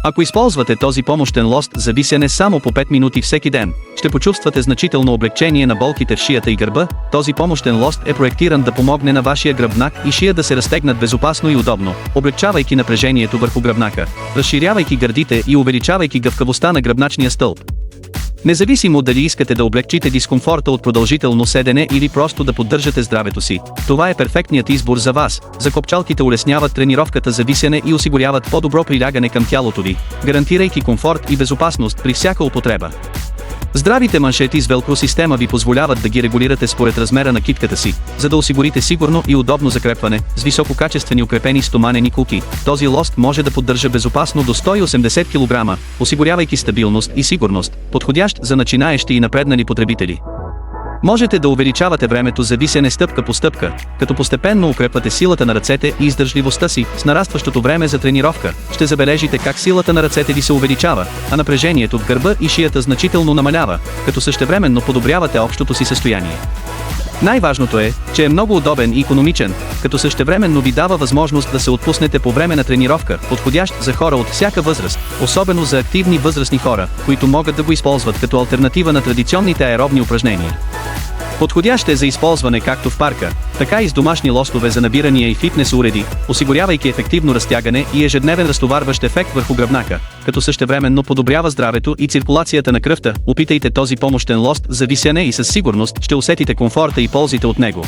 Ако използвате този помощен лост за висене само по 5 минути всеки ден, ще почувствате значително облегчение на болките в шията и гърба. Този помощен лост е проектиран да помогне на вашия гръбнак и шия да се разтегнат безопасно и удобно, облегчавайки напрежението върху гръбнака, разширявайки гърдите и увеличавайки гъвкавостта на гръбначния стълб. Независимо дали искате да облегчите дискомфорта от продължително седене или просто да поддържате здравето си, това е перфектният избор за вас. Закопчалките улесняват тренировката за висене и осигуряват по-добро прилягане към тялото ви, гарантирайки комфорт и безопасност при всяка употреба. Здравите маншети с велкро система ви позволяват да ги регулирате според размера на китката си, за да осигурите сигурно и удобно закрепване с висококачествени укрепени стоманени куки. Този лост може да поддържа безопасно до 180 кг, осигурявайки стабилност и сигурност, подходящ за начинаещи и напреднали потребители. Можете да увеличавате времето за висене стъпка по стъпка, като постепенно укрепвате силата на ръцете и издържливостта си. С нарастващото време за тренировка, ще забележите как силата на ръцете ви се увеличава, а напрежението в гърба и шията значително намалява, като същевременно подобрявате общото си състояние. Най-важното е, че е много удобен и икономичен, като същевременно ви дава възможност да се отпуснете по време на тренировка, подходящ за хора от всяка възраст, особено за активни възрастни хора, които могат да го използват като алтернатива на традиционните аеробни упражнения. Подходящ е за използване както в парка, така и с домашни лостове за набирания и фитнес уреди, осигурявайки ефективно разтягане и ежедневен разтоварващ ефект върху гръбнака, като същевременно подобрява здравето и циркулацията на кръвта. Опитайте този помощен лост за висене и със сигурност ще усетите комфорта и ползите от него.